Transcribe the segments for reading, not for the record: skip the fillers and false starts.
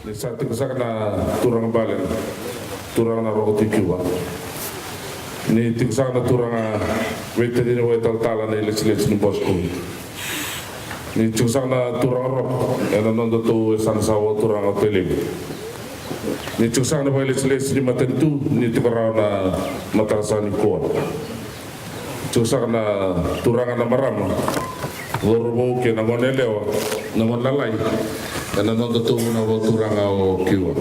Ni sa tigsak na turang balen, turang na roko tikiwa. Ni tigsak na turang wete ni wetal tala na ilis-ilis ni Bosco. Ni tigsak na turang rok, ena nondo tu san sawo turang peling. Ni tigsak na ilis-ilis ni matentu, ni tikaraw na matasa ni kuat. Tigsak na turang na maram, Lorobo ke na monelewa, na monlalay. Ena nondo tu na turang o kiwa.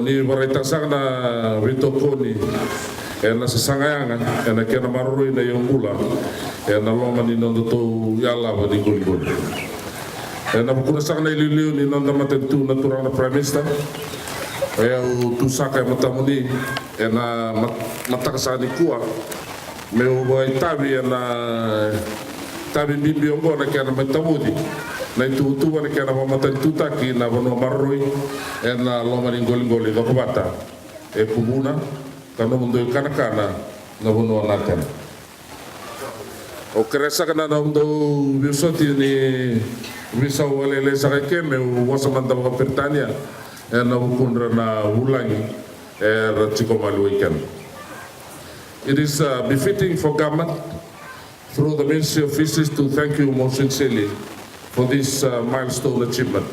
Ni maritasak na Vitoko ni ena sasangayanga ena kena marurui na yung bula ena loma ni nondo tu yala ba di gul-gul ena bukunasak na ililiw ni nondo matentu na turang na Prime Minister kaya utusaka matamuni ena matakasa ni kuwa meu boy tabi ena tabi bimbi ongo na kena matamudi na itu na kena matentu taki na bono marurui ena loma ni gul-gul do kubata e pumuna kano mundo kana na bono nakan o keresa kana na mundo bisoti ni bisa walele sakake me wasa manda ka pertania na bukundra na ulangi ratiko maluikan. It is befitting for government through the Ministry of Fisheries to thank you most sincerely for this milestone achievement.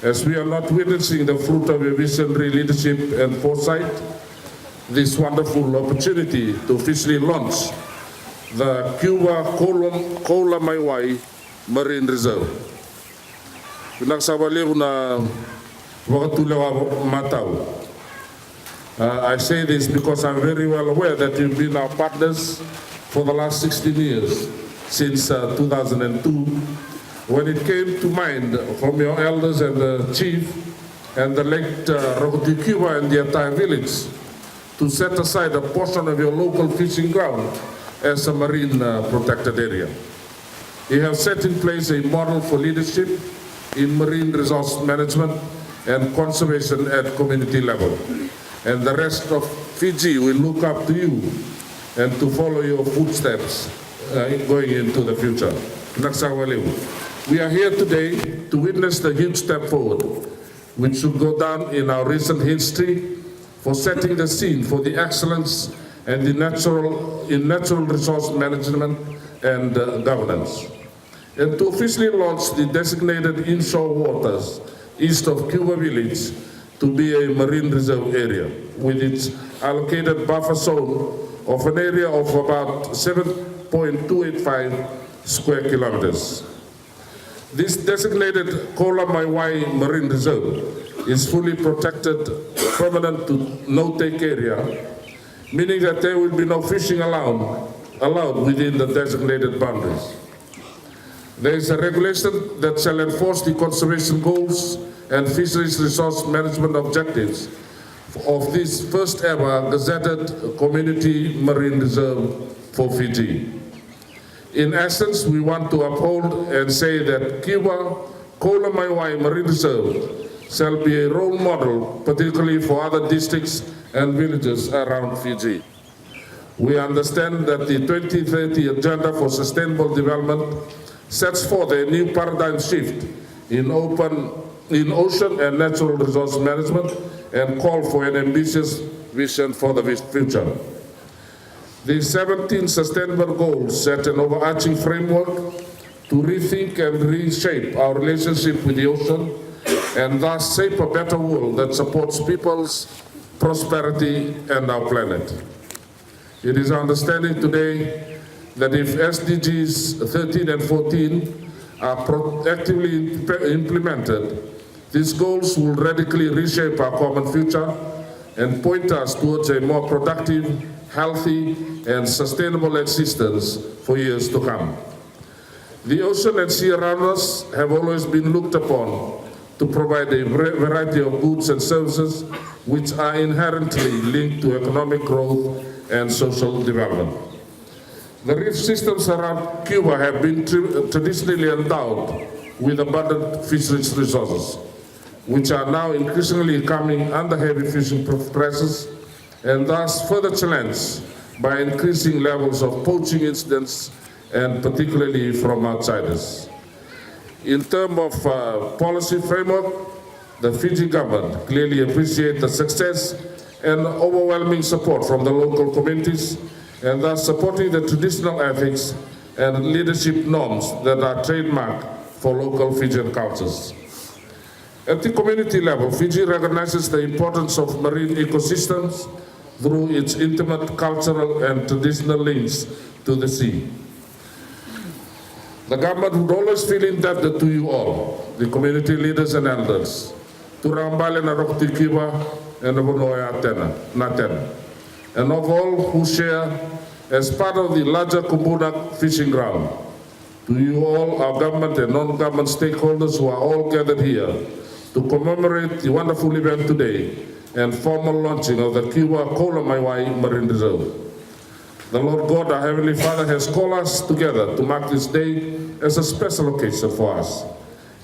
As we are not witnessing the fruit of your visionary leadership and foresight, this wonderful opportunity to officially launch the Cuba Koula Maiwai Marine Reserve. Pinagsabaliw na wakatulewa matao. I say this because I'm very well aware that you've been our partners for the last 16 years, since 2002, when it came to mind from your elders and the chief and the late Rokotu Cuba and the entire village to set aside a portion of your local fishing ground as a marine protected area. You have set in place a model for leadership in marine resource management and conservation at community level. And the rest of Fiji will look up to you and to follow your footsteps going into the future. We are here today to witness the huge step forward, which should go down in our recent history for setting the scene for the excellence and in natural resource management and governance. And to officially launch the designated inshore waters east of Cuba Village to be a marine reserve area with its allocated buffer zone of an area of about 7.285 square kilometers. This designated Koula Maiwai Marine Reserve is fully protected, permanent to no-take area, meaning that there will be no fishing allowed within the designated boundaries. There is a regulation that shall enforce the conservation goals and fisheries resource management objectives of this first ever gazetted community marine reserve for Fiji. In essence, we want to uphold and say that Cuba Koula Maiwai Marine Reserve shall be a role model, particularly for other districts and villages around Fiji. We understand that the 2030 Agenda for Sustainable Development sets forth a new paradigm shift in ocean and natural resource management and call for an ambitious vision for the future. The 17 sustainable goals set an overarching framework to rethink and reshape our relationship with the ocean and thus shape a better world that supports people's prosperity and our planet. It is our understanding today that if SDGs 13 and 14 are proactively implemented, these goals will radically reshape our common future and point us towards a more productive, healthy, and sustainable existence for years to come. The ocean and sea around us have always been looked upon to provide a variety of goods and services which are inherently linked to economic growth and social development. The reef systems around Cuba have been traditionally endowed with abundant fisheries resources, which are now increasingly coming under heavy fishing pressures and thus further challenged by increasing levels of poaching incidents and particularly from outsiders. In terms of policy framework, the Fiji government clearly appreciates the success and overwhelming support from the local communities, and thus supporting the traditional ethics and leadership norms that are trademarked for local Fijian cultures. At the community level, Fiji recognizes the importance of marine ecosystems through its intimate cultural and traditional links to the sea. The government would always feel indebted to you all, the community leaders and elders, to Rambale na Roktikiwa and Vonoya Naten, and of all who share as part of the larger Kumbuna fishing ground. To you all, our government and non-government stakeholders who are all gathered here to commemorate the wonderful event today and formal launching of the Kiwa Kola Maiwai Marine Reserve. The Lord God, our Heavenly Father, has called us together to mark this day as a special occasion for us,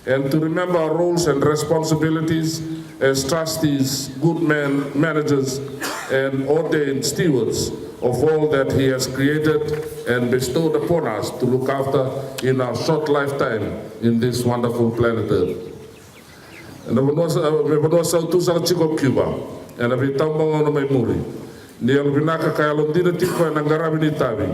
and to remember our roles and responsibilities as trustees, good managers, and ordained stewards of all that He has created and bestowed upon us to look after in our short lifetime in this wonderful planet Earth. And me wanoa sautu sa chiko Cuba, and we tambang on my muri. Ni al vinaka kaya londina tiko na ngarabi ni tabi.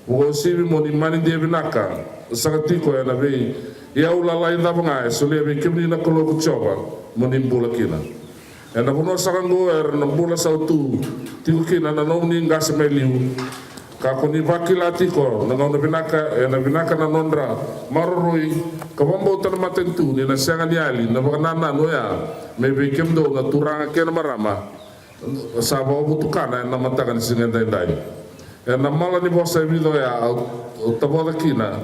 Ugo sivi mo ni mani dia vinaka sa tiko na ve ia ulalai da banga so le ve kimni na kolo kuchoba mo ni mbula kina. And wanoa sa kango na mbula sautu tiko kina na noni ngase meliu. Kako ni vakila tiko na ngona vinaka na nondra maroroi kabambo tan matentu ni na sanga ni ali na banana noya me ve kemdo na turanga kena marama. Sabo butukana na matakan singa dai na mala ni bosa vido ya o taboda kina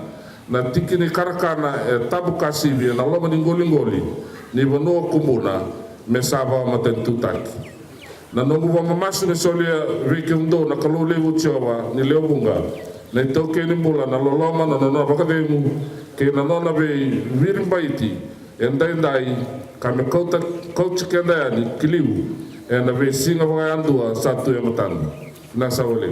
na tikini karakana tabu kasibi na loma ni ngoli ni bono kumuna me sabo matentu taki na nongu wa mamasu ne solia vekendo na kalole vuchowa ni leobunga na toke ni mula na loloma na no bakademu ke na nona be virimbaiti endai kame coach kenda ni kiliu and a very single andua satu yamatan nasa wale.